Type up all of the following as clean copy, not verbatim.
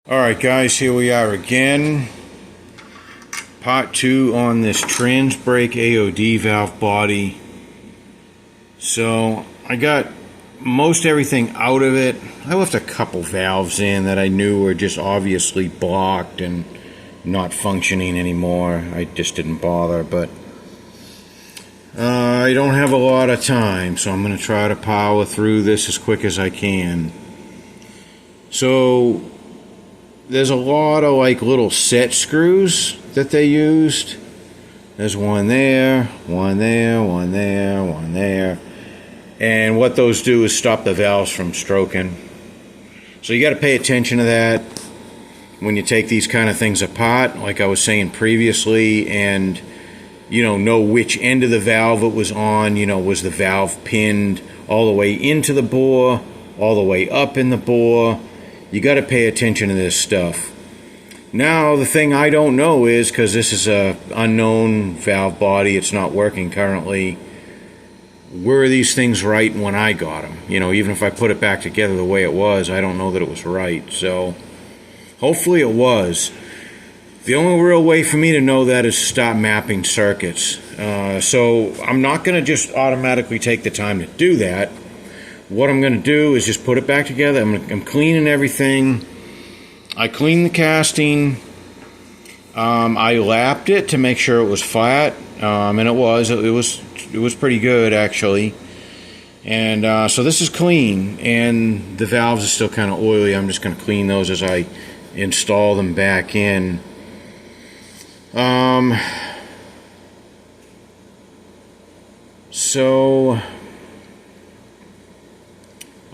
Alright guys, here we are again. Part 2 on this Transbrake AOD valve body. So, I got most everything out of it. I left a couple valves in that I knew were just obviously blocked and not functioning anymore. I just didn't bother, but I don't have a lot of time, so I'm going to try to power through this as quick as I can. So, there's a lot of like little set screws that they used. There's one there, one there, one there, one there. And what those do is stop the valves from stroking. So you got to pay attention to that when you take these kind of things apart, like I was saying previously, and know which end of the valve it was on. Was the valve pinned all the way into the bore, all the way up in the bore? You got to pay attention to this stuff. Now, the thing I don't know is, because this is a unknown valve body, it's not working currently, were these things right when I got them? Even if I put it back together the way it was, I don't know that it was right. So, hopefully it was. The only real way for me to know that is to start mapping circuits. So, I'm not going to just automatically take the time to do that. What I'm going to do is just put it back together. I'm cleaning everything. I cleaned the casting. I lapped it to make sure it was flat, and it was pretty good actually. And so this is clean, and the valves are still kind of oily. I'm just going to clean those as I install them back in.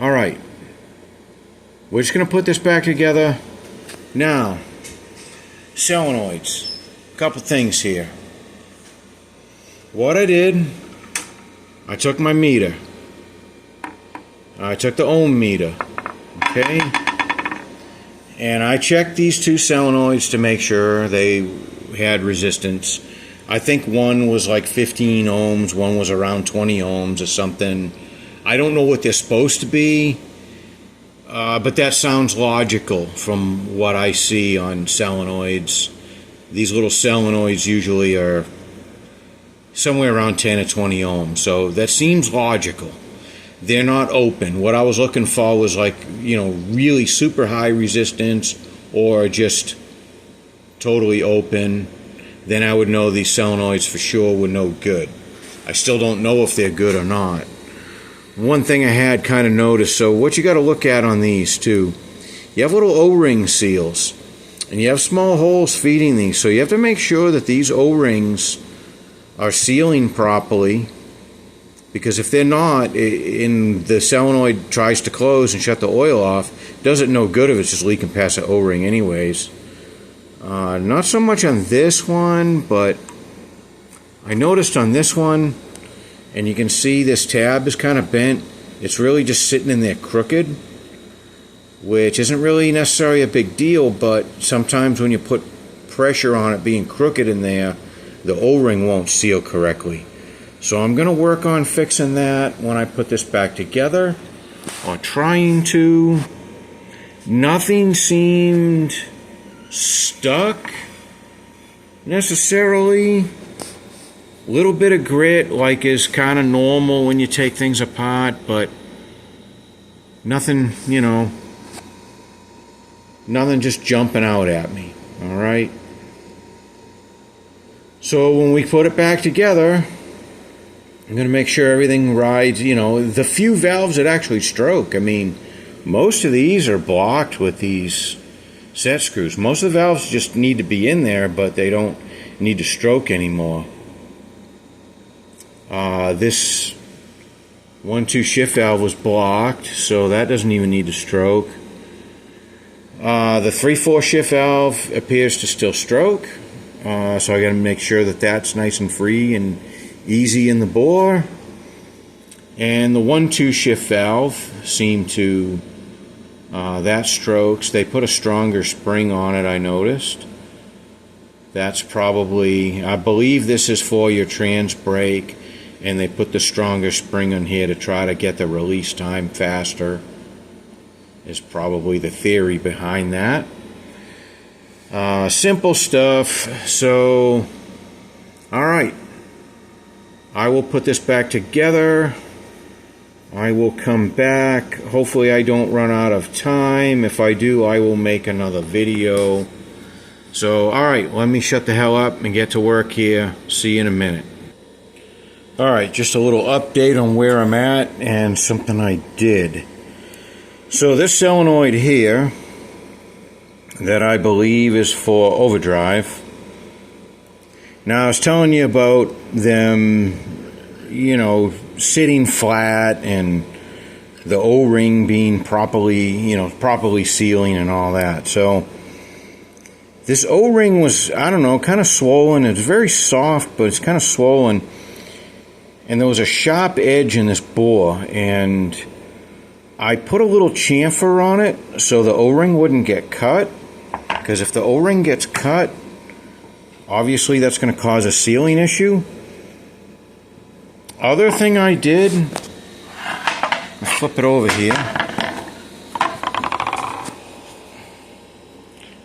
Alright, we're just going to put this back together. Now, solenoids. A couple things here. What I did, I took my meter. I took the ohm meter. Okay? And I checked these two solenoids to make sure they had resistance. I think one was like 15 ohms, one was around 20 ohms or something. I don't know what they're supposed to be, but that sounds logical from what I see on solenoids. These little solenoids usually are somewhere around 10 or 20 ohms, so that seems logical. They're not open. What I was looking for was like, really super high resistance or just totally open. Then I would know these solenoids for sure were no good. I still don't know if they're good or not. One thing I had kind of noticed, so what you got to look at on these too, you have little O-ring seals, and you have small holes feeding these, so you have to make sure that these O-rings are sealing properly, because if they're not, and the solenoid tries to close and shut the oil off, it does it no good if it's just leaking past the O-ring anyways. Not so much on this one, but I noticed on this one, and you can see this tab is kind of bent. It's really just sitting in there crooked, which isn't really necessarily a big deal, but sometimes when you put pressure on it being crooked in there, the O-ring won't seal correctly. So I'm going to work on fixing that when I put this back together, or trying to. Nothing seemed stuck necessarily. Little bit of grit, like, is kind of normal when you take things apart, but nothing, nothing just jumping out at me. Alright? So when we put it back together, I'm going to make sure everything rides, the few valves that actually stroke. I mean, most of these are blocked with these set screws. Most of the valves just need to be in there, but they don't need to stroke anymore. This 1-2 shift valve was blocked, so that doesn't even need to stroke. The 3-4 shift valve appears to still stroke, so I got to make sure that that's nice and free and easy in the bore. And the 1-2 shift valve seemed to that strokes. They put a stronger spring on it, I noticed. That's probably, I believe this is for your Transbrake, and they put the stronger spring on here to try to get the release time faster. is probably the theory behind that. Simple stuff. So, alright. I will put this back together. I will come back. Hopefully I don't run out of time. If I do, I will make another video. So, alright, let me shut the hell up and get to work here. See you in a minute. Alright, just a little update on where I'm at and something I did. So this solenoid here, that I believe is for overdrive. Now I was telling you about them, you know, sitting flat and the O-ring being properly sealing and all that. So this O-ring was, I don't know, kind of swollen. It's very soft, but it's kind of swollen. And there was a sharp edge in this bore, and I put a little chamfer on it so the O-ring wouldn't get cut. Because if the O-ring gets cut, obviously that's going to cause a sealing issue. Other thing I did, let's flip it over here.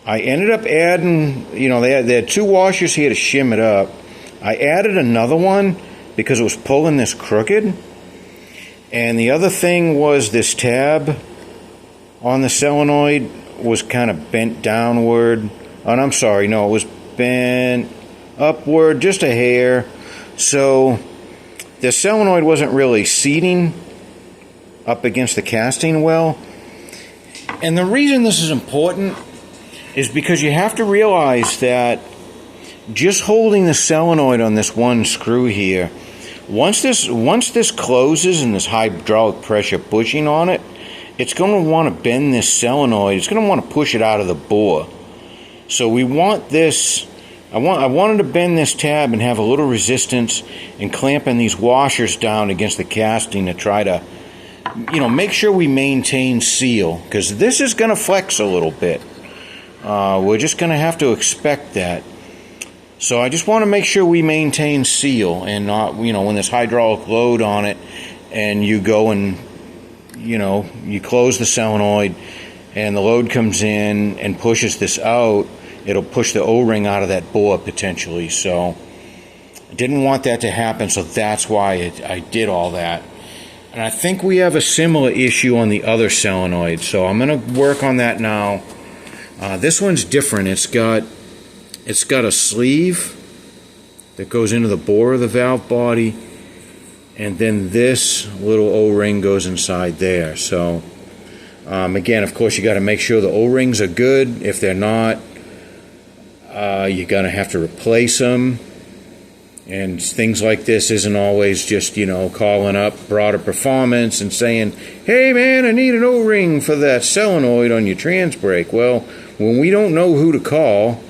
I ended up adding, you know, they had two washers here to shim it up. I added another one because it was pulling this crooked. And the other thing was this tab on the solenoid was kind of bent downward. And I'm sorry, no, it was bent upward just a hair. So the solenoid wasn't really seating up against the casting well. And the reason this is important is because you have to realize that just holding the solenoid on this one screw here, once this closes and this hydraulic pressure pushing on it, it's going to want to bend this solenoid. It's going to want to push it out of the bore. So we want this. I wanted to bend this tab and have a little resistance and clamping these washers down against the casting to try to, you know, make sure we maintain seal, because this is going to flex a little bit. We're just going to have to expect that. So I just want to make sure we maintain seal and not, you know, when there's hydraulic load on it and you go and, you know, you close the solenoid and the load comes in and pushes this out, it'll push the O-ring out of that bore potentially. So I didn't want that to happen, so that's why I did all that. And I think we have a similar issue on the other solenoid, so I'm going to work on that now. This one's different. It's got a sleeve that goes into the bore of the valve body, and then this little O-ring goes inside there. So again, of course, you got to make sure the O-rings are good. If they're not, you're gonna have to replace them. And things like this isn't always just, you know, calling up Broader Performance and saying, hey man, I need an O-ring for that solenoid on your Transbrake. Well, when we don't know who to call,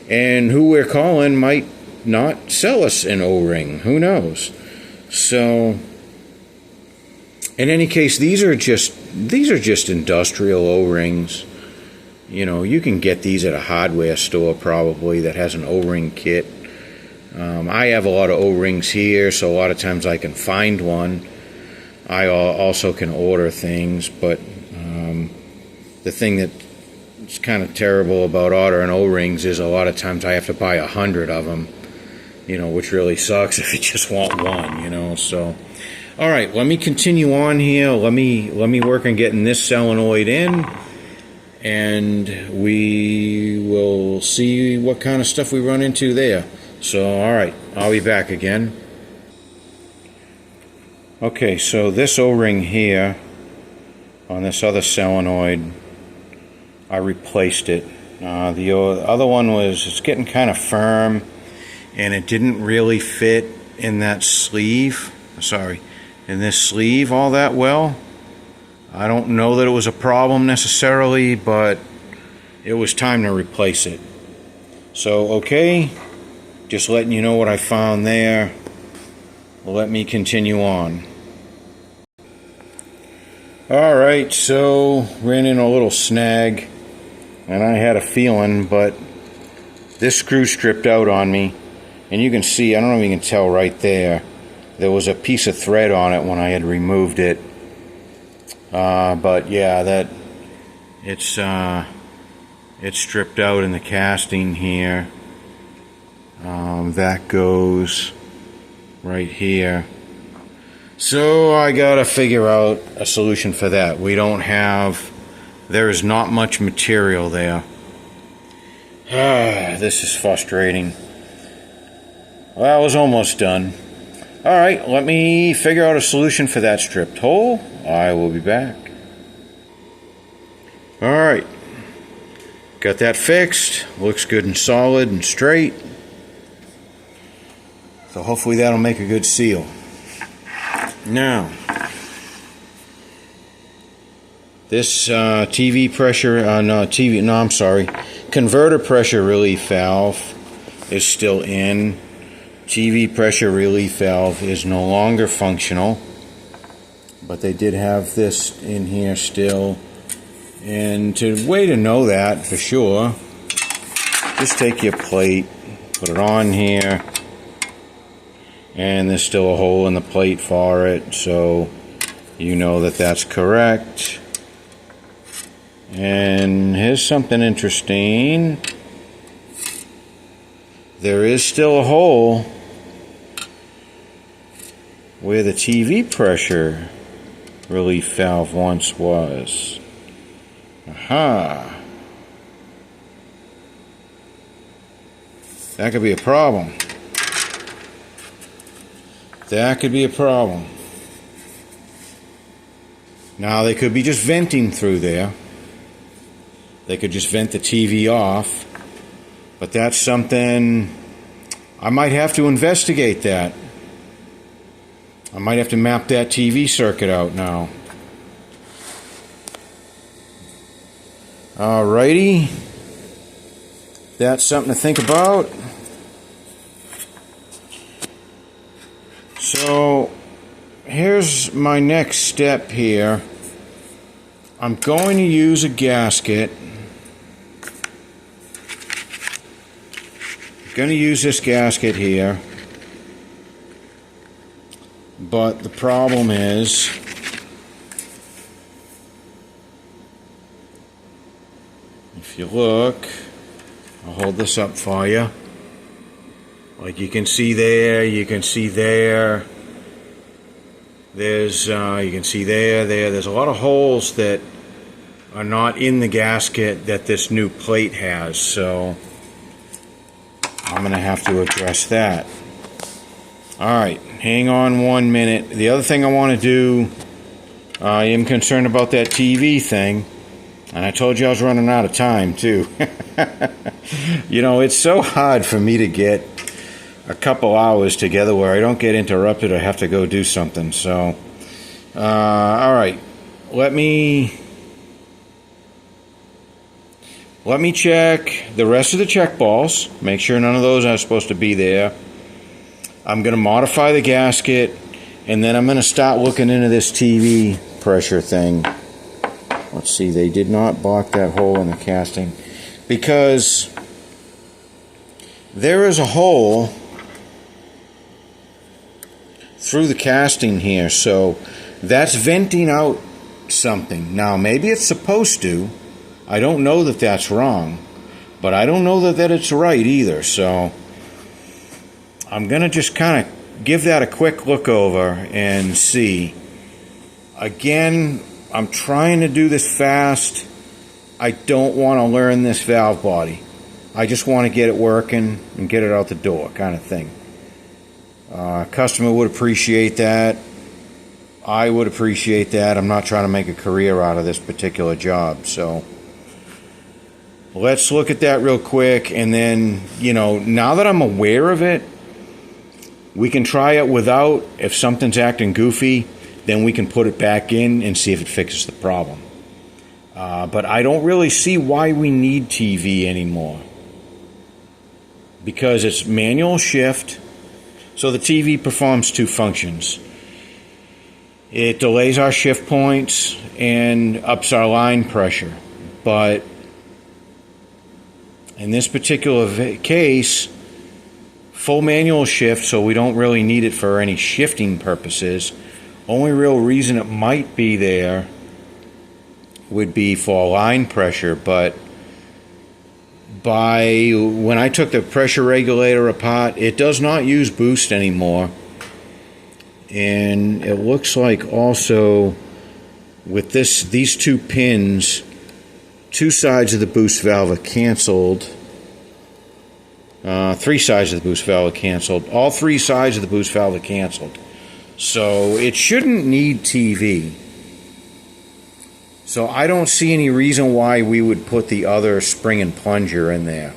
and who we're calling might not sell us an O-ring, who knows? So in any case, these are just industrial O-rings. You know, you can get these at a hardware store probably that has an O-ring kit. I have a lot of O-rings here, so a lot of times I can find one. I also can order things, but the thing that's kind of terrible about ordering O-rings is a lot of times I have to buy 100 of them, you know, which really sucks if you just want one, you know. So all right, let me continue on here. Let me work on getting this solenoid in, and we will see what kind of stuff we run into there. So all right, I'll be back again. Okay, so this O-ring here on this other solenoid, I replaced it. The other one it's getting kind of firm, and it didn't really fit in that sleeve. Sorry, in this sleeve all that well. I don't know that it was a problem necessarily, but it was time to replace it. So okay, just letting you know what I found there. Let me continue on. Alright, so ran in a little snag, and I had a feeling, but this screw stripped out on me, and you can see, I don't know if you can tell right there, there was a piece of thread on it when I had removed it. But yeah, It's stripped out in the casting here. That goes right here. So I gotta figure out a solution for that. There's not much material there. This is frustrating. Well, I was almost done. Alright, let me figure out a solution for that stripped hole. I will be back. Alright, got that fixed. Looks good and solid and straight. So hopefully that'll make a good seal. Now, this converter pressure relief valve is still in. TV pressure relief valve is no longer functional, but they did have this in here still. And way to know that for sure, just take your plate, put it on here, and there's still a hole in the plate for it, so you know that that's correct. And here's something interesting. There is still a hole where the TV pressure relief valve once was. Aha! That could be a problem. That could be a problem. Now they could be just venting through there. They could just vent the TV off. But that's something I might have to investigate that. I might have to map that TV circuit out now. Alrighty. That's something to think about. So here's my next step here. I'm going to use a gasket. I'm going to use this gasket here. But the problem is, if you look, I'll hold this up for you. Like you can see there, you can see there. You can see there. There's a lot of holes that are not in the gasket that this new plate has. So I'm going to have to address that. Alright, hang on 1 minute. The other thing I want to do, I am concerned about that TV thing. And I told you I was running out of time, too. You know, it's so hard for me to get a couple hours together where I don't get interrupted or have to go do something. So, alright. Let me check the rest of the check balls. Make sure none of those are supposed to be there. I'm going to modify the gasket, and then I'm going to start looking into this TV pressure thing. Let's see, they did not block that hole in the casting, because there is a hole through the casting here, so that's venting out something. Now, maybe it's supposed to. I don't know that that's wrong, but I don't know that it's right either, so I'm going to just kind of give that a quick look over and see. Again, I'm trying to do this fast. I don't want to learn this valve body. I just want to get it working and get it out the door, kind of thing. Customer would appreciate that. I would appreciate that. I'm not trying to make a career out of this particular job. So let's look at that real quick. And then, you know, now that I'm aware of it, we can try it without. If something's acting goofy, then we can put it back in and see if it fixes the problem. But I don't really see why we need TV anymore, because it's manual shift. So the TV performs two functions. It delays our shift points and ups our line pressure. But in this particular case, full manual shift, so we don't really need it for any shifting purposes. Only real reason it might be there would be for line pressure, but when I took the pressure regulator apart, it does not use boost anymore. And it looks like also with these two pins, two sides of the boost valve are canceled. Three sides of the boost valve are canceled. All three sides of the boost valve are canceled. So it shouldn't need TV. So I don't see any reason why we would put the other spring and plunger in there.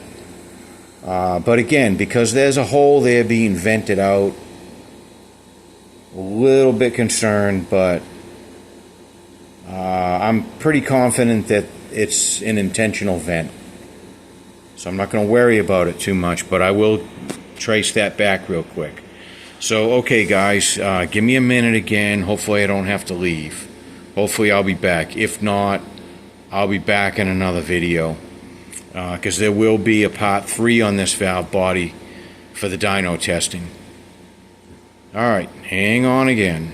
But again, because there's a hole there being vented out, a little bit concerned, but I'm pretty confident that it's an intentional vent. So I'm not going to worry about it too much, but I will trace that back real quick. So, okay guys, give me a minute again. Hopefully I don't have to leave. Hopefully I'll be back. If not, I'll be back in another video. Because there will be a part 3 on this valve body for the dyno testing. Alright, hang on again.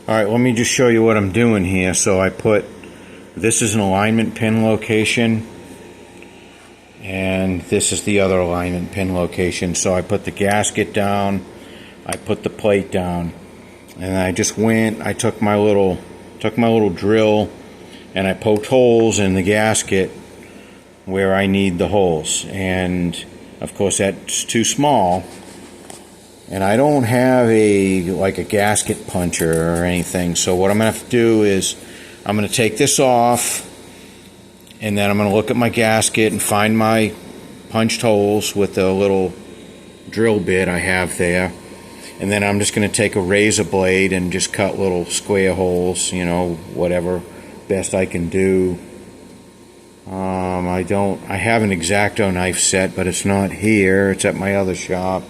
Alright, let me just show you what I'm doing here. So I put, this is an alignment pin location, and this is the other alignment pin location. So I put the gasket down, I put the plate down, and I just went, I took my little drill and I poked holes in the gasket where I need the holes. And of course that's too small, and I don't have like a gasket puncher or anything. So what I'm going to have to do is I'm going to take this off, and then I'm going to look at my gasket and find my punched holes with the little drill bit I have there. And then I'm just going to take a razor blade and just cut little square holes, you know, whatever best I can do. I have an X-Acto knife set, but it's not here. It's at my other shop.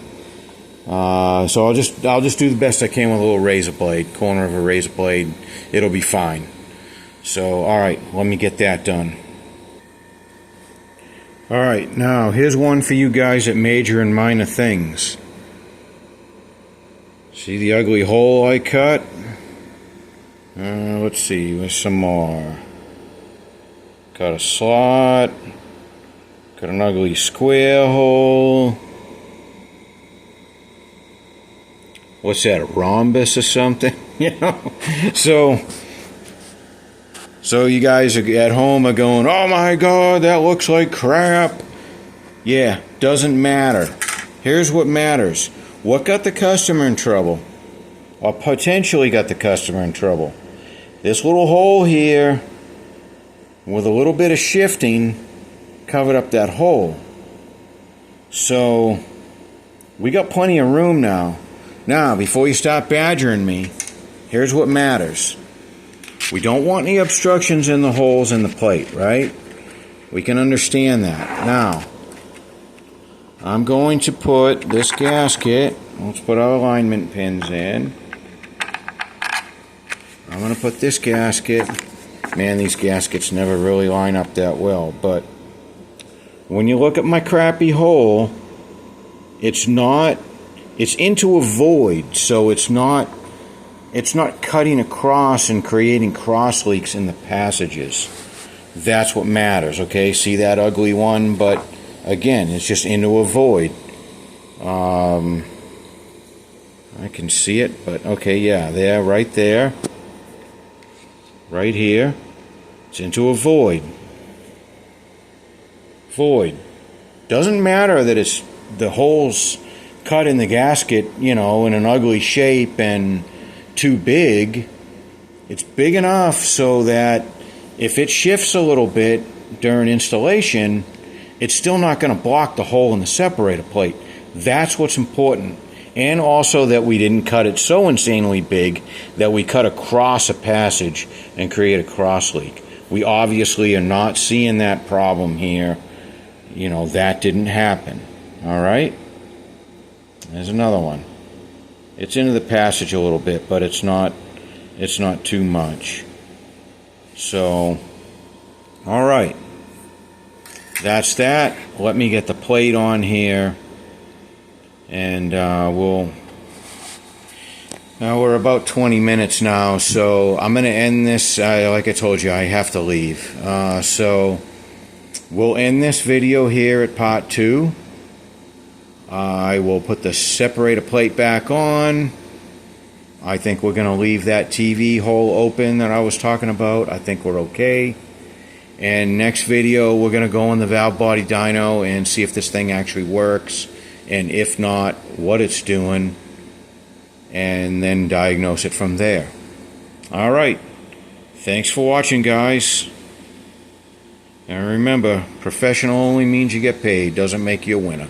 So I'll just do the best I can with a little razor blade, corner of a razor blade. It'll be fine. So, alright, let me get that done. Alright, now here's one for you guys at major and minor things. See the ugly hole I cut? Let's see, there's some more. Got a slot. Got an ugly square hole. What's that, a rhombus or something? You know? So you guys at home are going, oh my god, that looks like crap. Yeah, doesn't matter. Here's what matters. What got the customer in trouble? Or potentially got the customer in trouble? This little hole here, with a little bit of shifting, covered up that hole. So, we got plenty of room now. Now, before you start badgering me, here's what matters. We don't want any obstructions in the holes in the plate, right? We can understand that. Now, I'm going to put this gasket, let's put our alignment pins in. I'm going to put this gasket, man, these gaskets never really line up that well, but when you look at my crappy hole, it's into a void, so it's not cutting across and creating cross leaks in the passages. That's what matters, okay? See that ugly one? But again, it's just into a void. I can see it, but okay, yeah, there, right there. Right here. It's into a void. Void. Doesn't matter that it's the holes cut in the gasket, you know, in an ugly shape and too big. It's big enough so that if it shifts a little bit during installation, it's still not going to block the hole in the separator plate. That's what's important. And also that we didn't cut it so insanely big that we cut across a passage and create a cross leak. We obviously are not seeing that problem here. You know, that didn't happen. Alright? There's another one. It's into the passage a little bit, but it's not too much. So, alright. That's that. Let me get the plate on here. And we're about 20 minutes now, so I'm going to end this. Like I told you, I have to leave. So we'll end this video here at part 2. I will put the separator plate back on. I think we're going to leave that TV hole open that I was talking about. I think we're okay. And next video, we're going to go on the valve body dyno and see if this thing actually works. And if not, what it's doing. And then diagnose it from there. Alright. Thanks for watching, guys. And remember, professional only means you get paid, doesn't make you a winner.